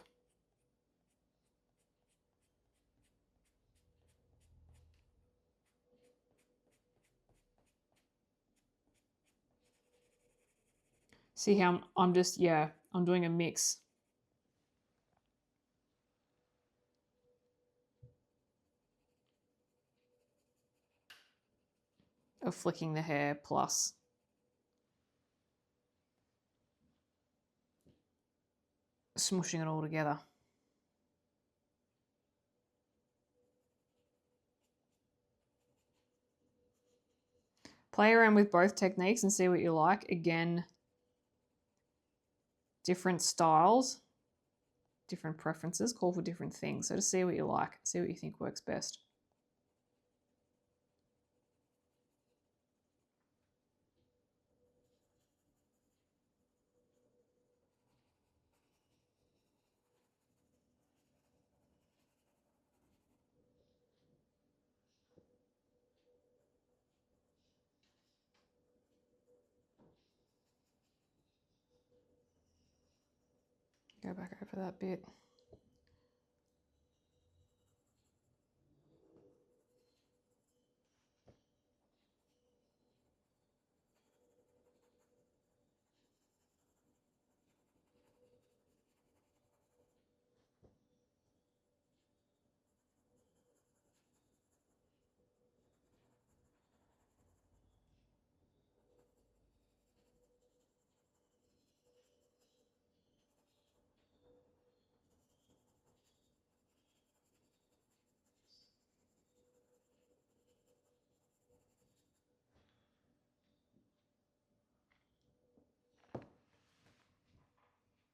S1: see how I'm just, yeah, I'm doing a mix. Of flicking the hair plus smushing it all together. Play around with both techniques and see what you like. Again, different styles, different preferences call for different things. So just see what you like, see what you think works best. Go back over that bit.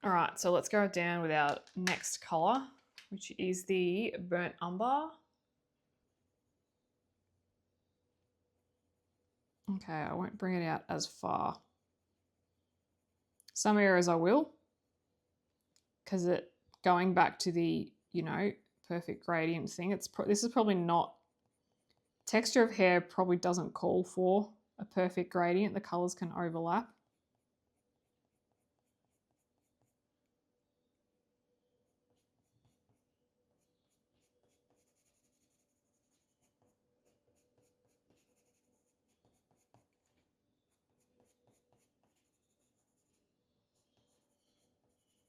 S1: All right, so let's go down with our next color, which is the burnt umber. Okay, I won't bring it out as far. Some areas I will, because it going back to the, you know, perfect gradient thing. This is probably not, texture of hair probably doesn't call for a perfect gradient. The colors can overlap.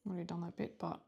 S1: Already done that bit, but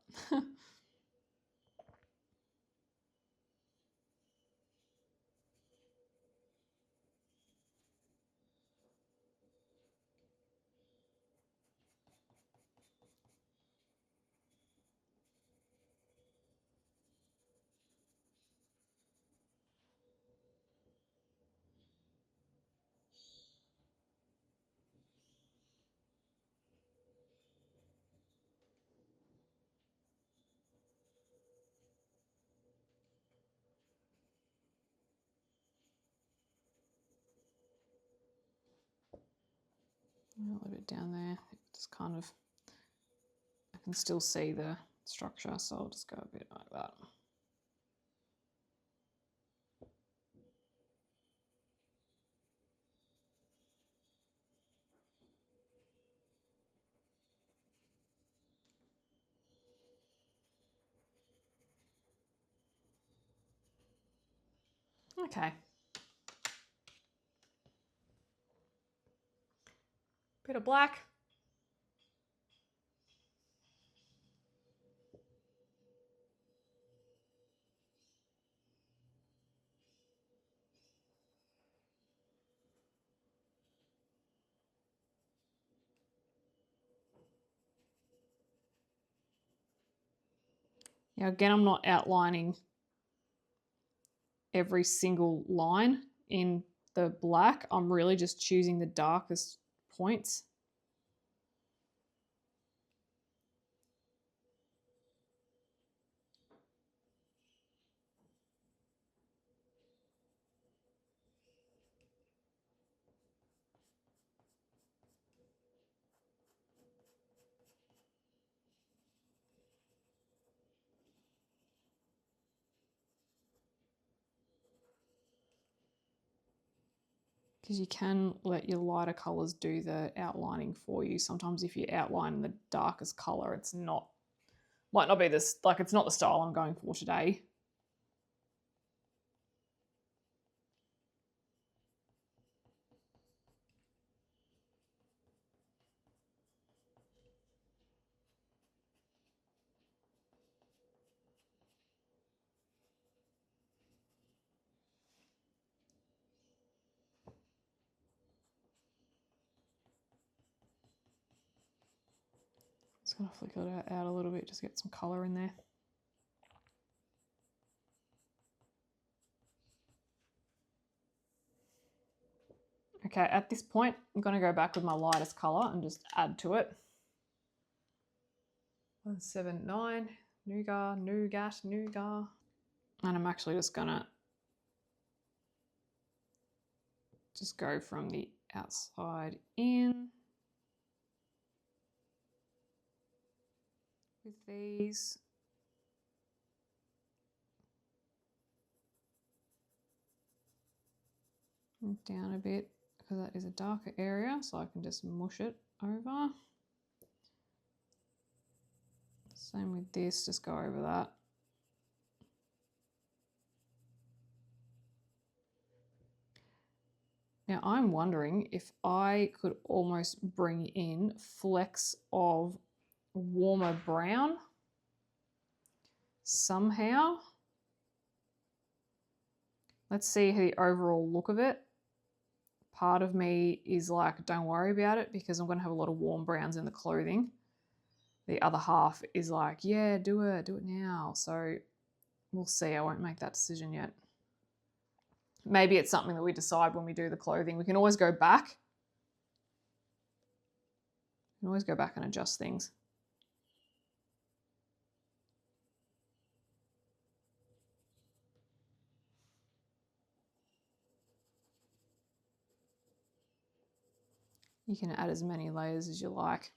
S1: a little bit down there. Just kind of, I can still see the structure, so I'll just go a bit like that. Okay. Bit of black. Now again, I'm not outlining every single line in the black. I'm really just choosing the darkest points. Because you can let your lighter colors do the outlining for you. Sometimes if you outline the darkest color, it's not, might not be this, like it's not the style I'm going for today. Just gonna flick it out a little bit, just get some color in there. Okay, at this point, I'm going to go back with my lightest colour and just add to it. 179, nougat. And I'm actually just going to just go from the outside in with these. And down a bit because that is a darker area, so I can just mush it over. Same with this, just go over that. Now I'm wondering if I could almost bring in flecks of warmer brown somehow. Let's see the overall look of it. Part of me is like, don't worry about it because I'm going to have a lot of warm browns in the clothing. The other half is like, yeah, do it now. So we'll see. I won't make that decision yet. Maybe it's something that we decide when we do the clothing. We can always go back. We can always go back and adjust things. You can add as many layers as you like.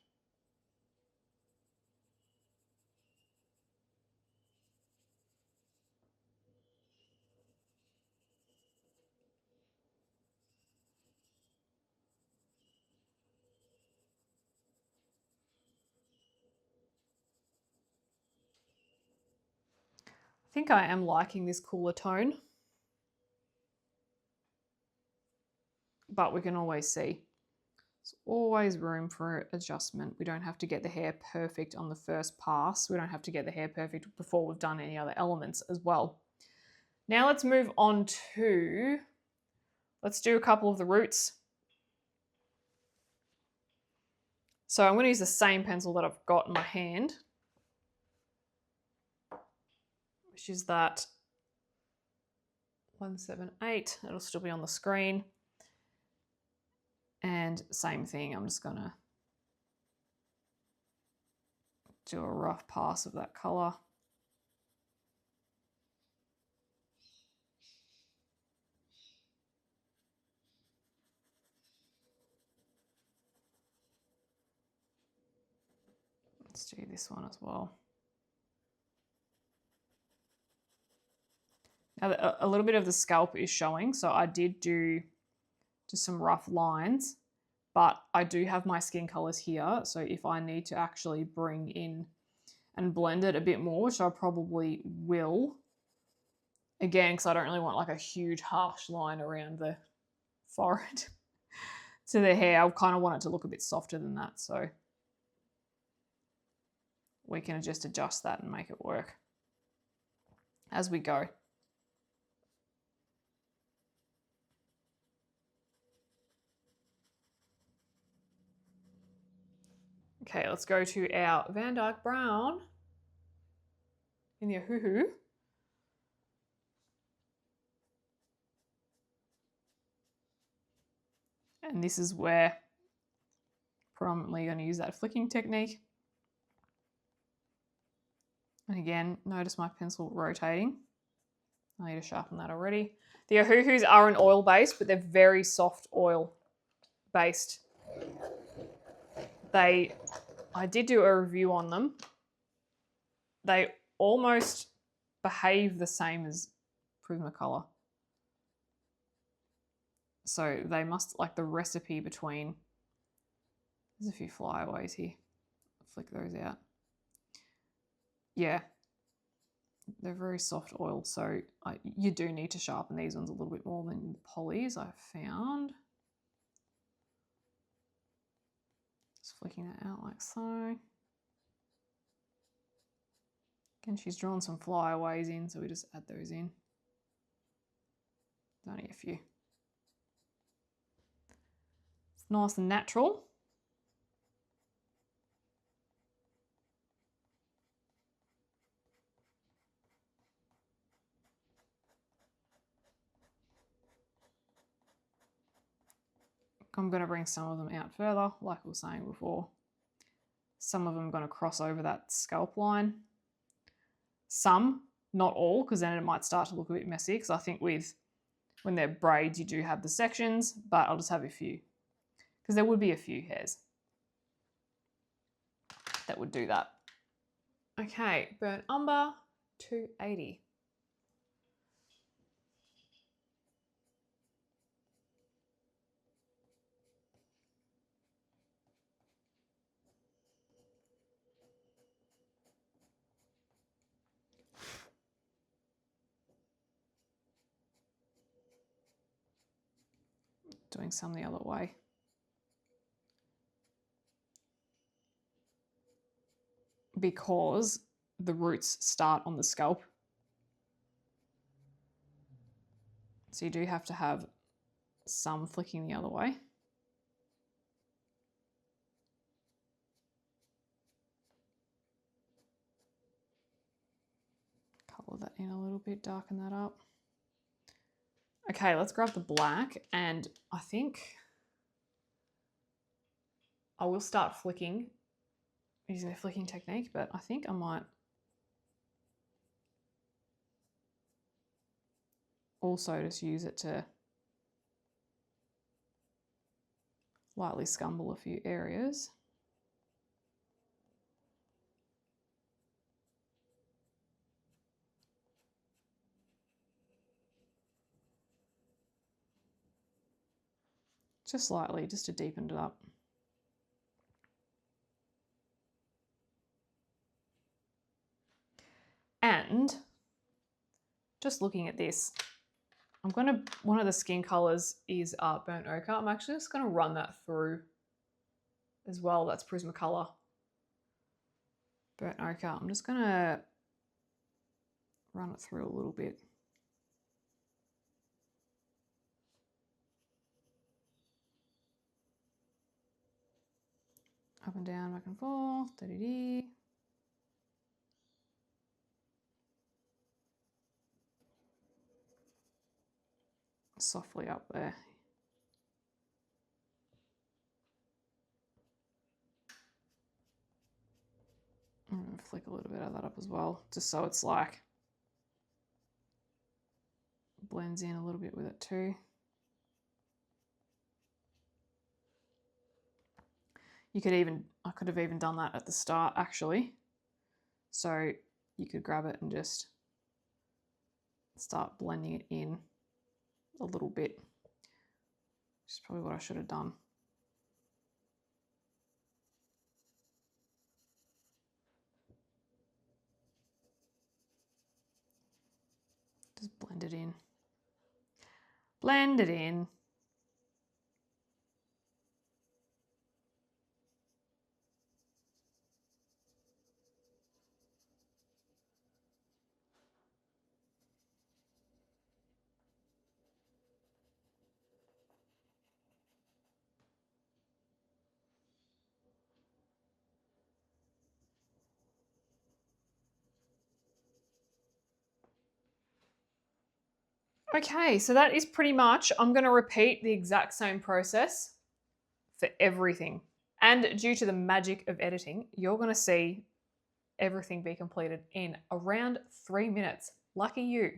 S1: I think I am liking this cooler tone, but we can always see. There's always room for adjustment. We don't have to get the hair perfect on the first pass. We don't have to get the hair perfect before we've done any other elements as well. Now let's move on to, let's do a couple of the roots. So I'm going to use the same pencil that I've got in my hand, which is that 178. It'll still be on the screen. And same thing, I'm just going to do a rough pass of that colour. Let's do this one as well. Now a little bit of the scalp is showing, so I did do just some rough lines, but I do have my skin colours here, so if I need to actually bring in and blend it a bit more, which I probably will, again, because I don't really want like a huge harsh line around the forehead to the hair. I kind of want it to look a bit softer than that, so we can just adjust that and make it work as we go. Okay, let's go to our Van Dyke Brown in the Ohuhu. And this is where predominantly going to use that flicking technique. And again, notice my pencil rotating. I need to sharpen that already. The Ohuhus are an oil base, but they're very soft oil based. I did do a review on them. They almost behave the same as Prismacolor. So they must, like the recipe between, there's a few flyaways here. Flick those out. Yeah, they're very soft oil, so you do need to sharpen these ones a little bit more than the polys I've found. Just flicking that out like so. Again, she's drawn some flyaways in, so we just add those in. Only a few. It's nice and natural. I'm going to bring some of them out further, like I was saying before. Some of them are going to cross over that scalp line. Some, not all, because then it might start to look a bit messy, because I think when they're braids, you do have the sections, but I'll just have a few, because there would be a few hairs that would do that. Okay, burnt umber, 280. Doing some the other way. Because the roots start on the scalp. So you do have to have some flicking the other way. Color that in a little bit, darken that up. Okay, let's grab the black, and I think I will start flicking using the flicking technique, but I think I might also just use it to lightly scumble a few areas. Just slightly, just to deepen it up. And just looking at this, one of the skin colors is burnt ochre. I'm actually just gonna run that through as well. That's Prismacolor. Burnt ochre. I'm just gonna run it through a little bit. Up and down, back and forth, da-dee-dee. Softly up there. I'm going to flick a little bit of that up as well, just so it's like blends in a little bit with it too. I could have even done that at the start actually. So you could grab it and just start blending it in a little bit, which is probably what I should have done. Just blend it in. Blend it in. Okay, so that is pretty much, I'm going to repeat the exact same process for everything. And due to the magic of editing, you're going to see everything be completed in around 3 minutes. Lucky you.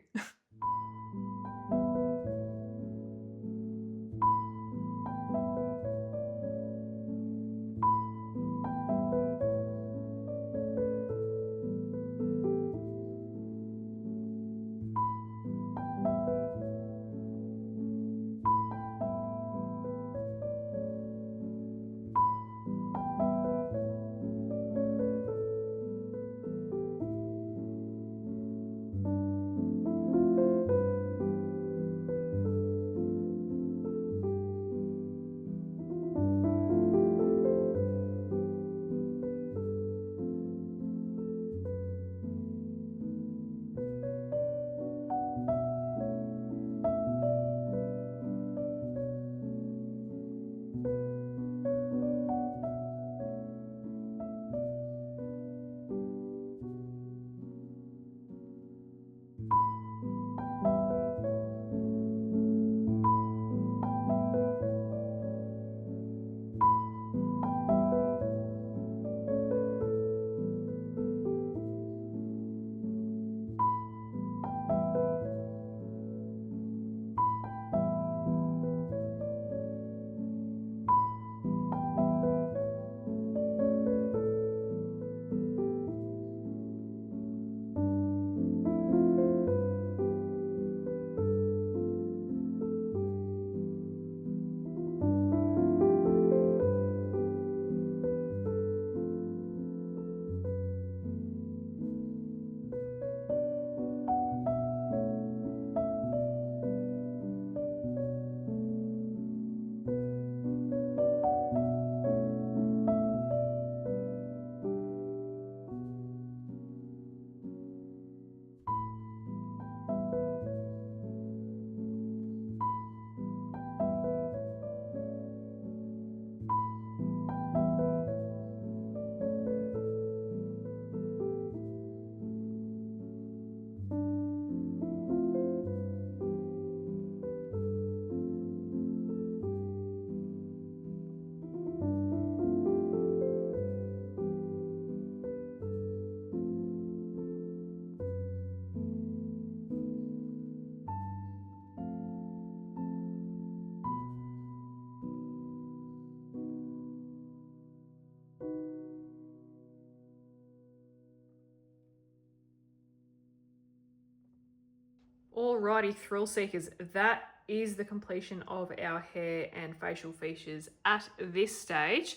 S1: Alrighty, thrill seekers, that is the completion of our hair and facial features at this stage.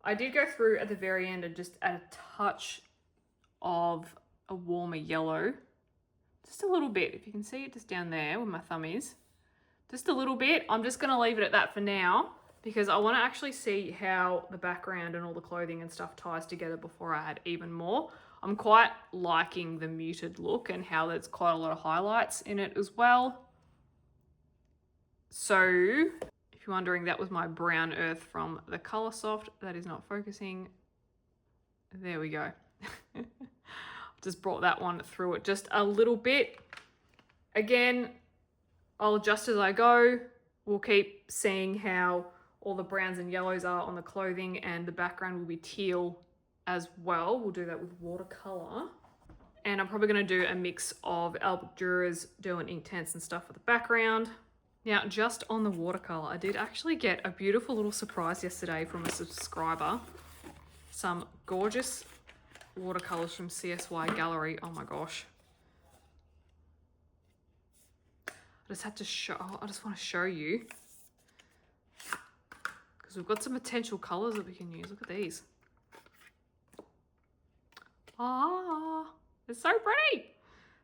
S1: I did go through at the very end and just add a touch of a warmer yellow, just a little bit. If you can see it just down there where my thumb is, just a little bit. I'm just going to leave it at that for now because I want to actually see how the background and all the clothing and stuff ties together before I add even more. I'm quite liking the muted look and how there's quite a lot of highlights in it as well. So if you're wondering, that was my brown earth from the Colorsoft. That is not focusing. There we go. Just brought that one through it just a little bit. Again, I'll adjust as I go. We'll keep seeing how all the browns and yellows are on the clothing, and the background will be teal as well. We'll do that with watercolor. And I'm probably going to do a mix of Albert Dürer's Derwent Inktense and stuff for the background. Now, just on the watercolor, I did actually get a beautiful little surprise yesterday from a subscriber. Some gorgeous watercolors from CSY Gallery. Oh my gosh. I just had to show, I just want to show you because we've got some potential colors that we can use. Look at these. Ah, it's so pretty.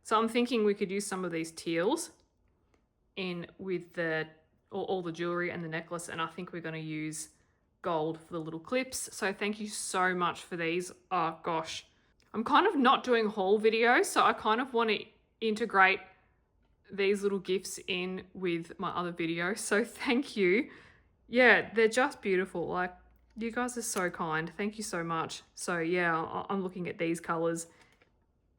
S1: So I'm thinking we could use some of these teals in with the all the jewelry and the necklace, and I think we're going to use gold for the little clips. So thank you so much for these. Oh gosh, I'm kind of not doing haul videos, so I kind of want to integrate these little gifts in with my other videos. So thank you. Yeah, they're just beautiful. Like, you guys are so kind. Thank you so much. So yeah, I'm looking at these colors,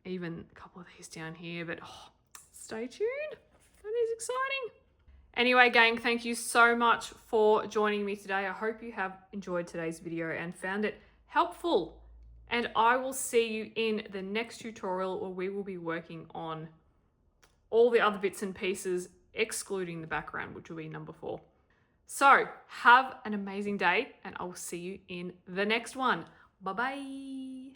S1: even a couple of these down here, but oh, stay tuned. That is exciting. Anyway, gang, thank you so much for joining me today. I hope you have enjoyed today's video and found it helpful. And I will see you in the next tutorial where we will be working on all the other bits and pieces, excluding the background, which will be number 4. So have an amazing day, and I will see you in the next one. Bye-bye.